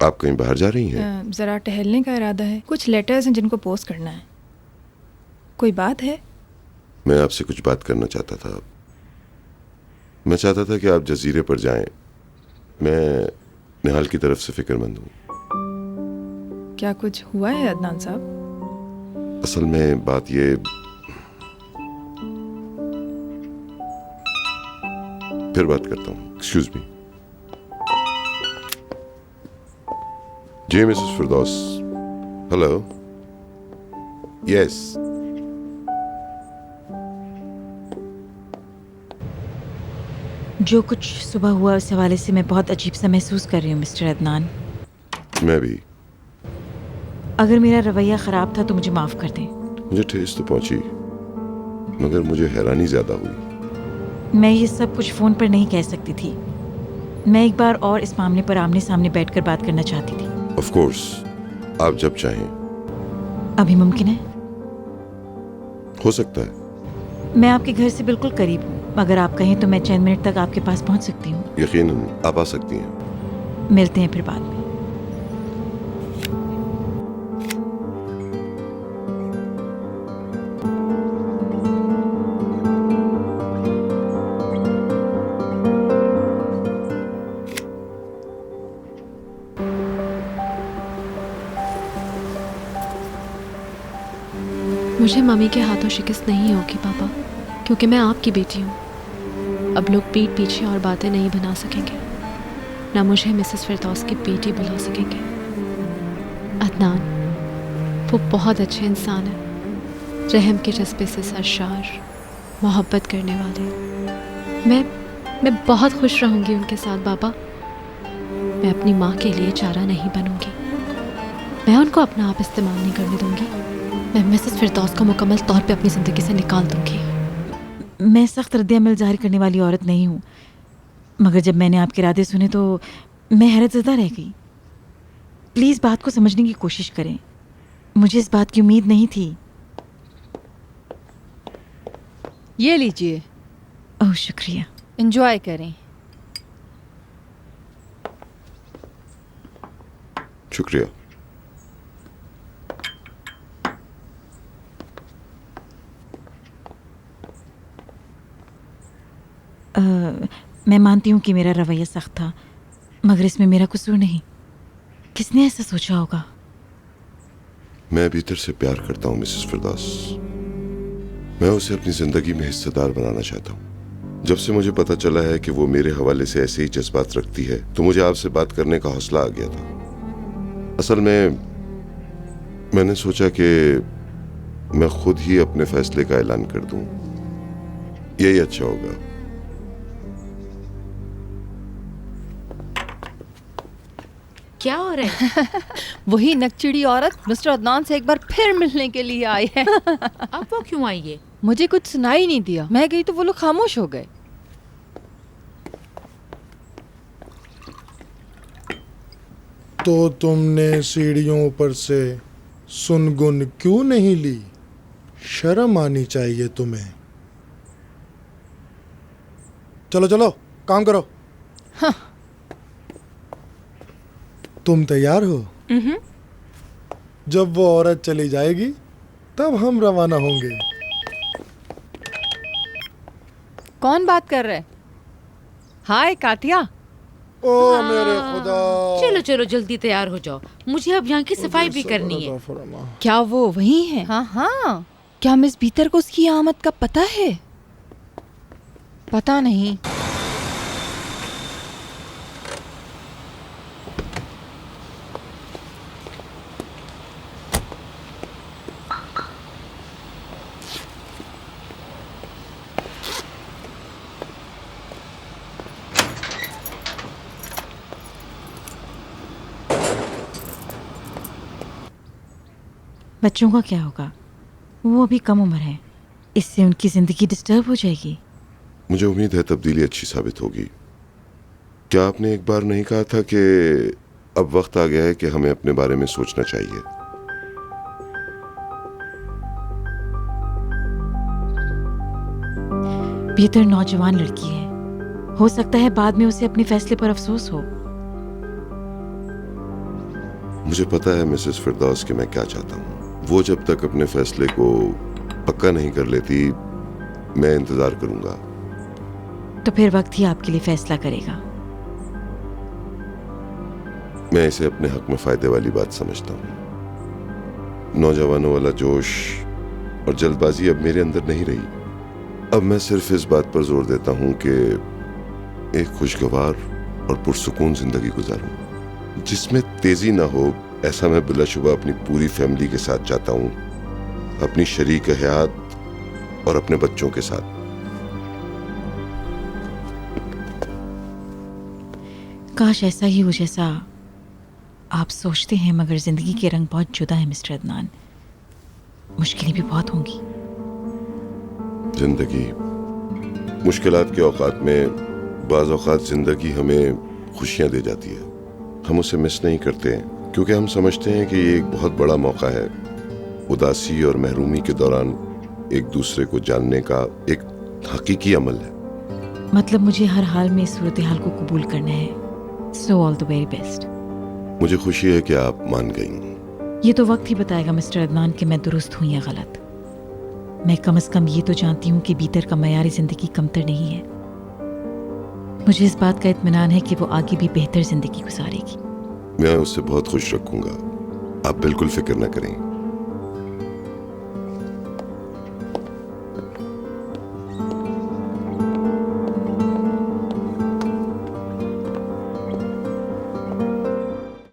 आप कहीं बाहर जा रही हैं? ज़रा टहलने का इरादा है। कुछ लेटर्स हैं जिनको पोस्ट करना है। कोई बात है? मैं आपसे कुछ बात करना चाहता था। मैं चाहता था कि आप जजीरे पर जाएं। मैं निहाल की तरफ से फिक्रमंद हूँ। क्या कुछ हुआ है अदनान साहब? असल में बात ये, फिर बात करता हूँ। Excuse me. जी मिसेस फिरदौस। हेलो। यस। जो कुछ सुबह हुआ उस हवाले से मैं बहुत अजीब सा महसूस कर रही हूँ मिस्टर अदनान। मैं भी। अगर मेरा रवैया ख़राब था तो मुझे माफ़ कर दें। मुझे ठेस तो पहुंची, मगर मुझे हैरानी ज्यादा हुई। मैं ये सब कुछ फ़ोन पर नहीं कह सकती थी। मैं एक बार और इस मामले पर आमने सामने बैठकर बात करना चाहती थी। ऑफ कोर्स, आप जब चाहें। अभी मुमकिन है? हो सकता है। मैं आपके घर से बिल्कुल करीब हूँ। अगर आप कहें तो मैं चंद मिनट तक आपके पास पहुँच सकती हूँ। यकीनन आप आ सकती हैं। मिलते हैं फिर बाद में। मुझे मम्मी के हाथों शिकस्त नहीं होगी पापा, क्योंकि मैं आपकी बेटी हूँ। अब लोग पीठ पीछे और बातें नहीं बना सकेंगे, ना मुझे मिसेस फिरदौस की बेटी बुला सकेंगे। अदनान वो बहुत अच्छे इंसान हैं, रहम के जज्बे से सरशार, मोहब्बत करने वाले। मैं बहुत खुश रहूँगी उनके साथ पापा। मैं अपनी माँ के लिए चारा नहीं बनूंगी। मैं उनको अपना आप इस्तेमाल नहीं करने दूंगी। मैं मिसेस फिरदौस को मुकम्मल तौर पे अपनी ज़िंदगी से निकाल दूंगी। मैं सख्त रद्द-ए-अमल जाहिर करने वाली औरत नहीं हूँ, मगर जब मैंने आपके इरादे सुने तो मैं हैरतज़दा रह गई। प्लीज़ बात को समझने की कोशिश करें। मुझे इस बात की उम्मीद नहीं थी। ये लीजिए। ओह शुक्रिया। एंजॉय करें। शुक्रिया। मैं मानती हूँ कि मेरा रवैया सख्त था, मगर इसमें मेरा कसूर नहीं। किसने ऐसा सोचा होगा? मैं भीतर से प्यार करता हूँ मिसेस फिरदौस। मैं उसे अपनी जिंदगी में हिस्सेदार बनाना चाहता हूँ। जब से मुझे पता चला है कि वो मेरे हवाले से ऐसे ही जज्बात रखती है तो मुझे आपसे बात करने का हौसला आ गया था। असल में मैंने सोचा कि मैं खुद ही अपने फैसले का ऐलान कर दूं। यही अच्छा होगा। क्या हो रहा है? वही नकचिड़ी औरत मिस्टर अदनान से एक बार फिर मिलने के लिए आई है। अब वो क्यों आई है? मुझे कुछ सुनाई नहीं दिया। मैं गई तो वो लोग खामोश हो गए। तो तुमने सीढ़ियों पर से सुनगुन क्यों नहीं ली? शर्म आनी चाहिए तुम्हें। चलो चलो काम करो। हाँ। तुम तैयार हो? जब वो औरत चली जाएगी तब हम रवाना होंगे। कौन बात कर रहा है? हाय कातिया। ओ मेरे खुदा। चलो चलो जल्दी तैयार हो जाओ, मुझे अब यहाँ की सफाई भी करनी है। क्या वो वही है? हाँ हाँ। क्या मिस भीतर को उसकी आमद का पता है? पता नहीं। बच्चों का क्या होगा? वो अभी कम उम्र है, इससे उनकी जिंदगी डिस्टर्ब हो जाएगी। मुझे उम्मीद है तब्दीली अच्छी साबित होगी। क्या आपने एक बार नहीं कहा था कि अब वक्त आ गया है कि हमें अपने बारे में सोचना चाहिए? बेहतर नौजवान लड़की है, हो सकता है बाद में उसे अपने फैसले पर अफसोस हो। मुझे पता है मिसेस फिरदौस कि मैं क्या चाहता हूँ। वो जब तक अपने फैसले को पक्का नहीं कर लेती, मैं इंतजार करूंगा। तो फिर वक्त ही आपके लिए फैसला करेगा। मैं इसे अपने हक में फायदे वाली बात समझता हूँ। नौजवानों वाला जोश और जल्दबाजी अब मेरे अंदर नहीं रही। अब मैं सिर्फ इस बात पर जोर देता हूँ कि एक खुशगवार और पुरसुकून जिंदगी गुजारूं, जिसमें तेजी ना हो। ऐसा मैं बिलाशुबा अपनी पूरी फैमिली के साथ चाहता हूँ, अपनी शरीक हयात और अपने बच्चों के साथ। काश ऐसा ही हो जैसा आप सोचते हैं, मगर जिंदगी के रंग बहुत जुदा है मिस्टर अदनान। मुश्किलें भी बहुत होंगी। जिंदगी मुश्किलात के औकात में बाज़ औक़ात जिंदगी हमें खुशियां दे जाती है। हम उसे मिस नहीं करते हैं क्योंकि हम समझते हैं कि ये एक बहुत बड़ा मौका है उदासी और महरूमी के दौरान एक दूसरे को जानने का। एक हकीकी अमल है। मतलब मुझे हर हाल में इस सूरत हाल को कबूल करना है। So all the very best. मुझे खुशी है कि आप मान गई। ये तो वक्त ही बताएगा मिस्टर अदनान कि मैं दुरुस्त हूँ या गलत। मैं कम से कम ये तो जानती हूँ कि बीतर का मयारी जिंदगी कमतर नहीं है। मुझे इस बात का इत्मीनान है कि वो आगे भी बेहतर जिंदगी गुजारेगी। मैं उससे बहुत खुश रखूंगा, आप बिल्कुल फिक्र न करें।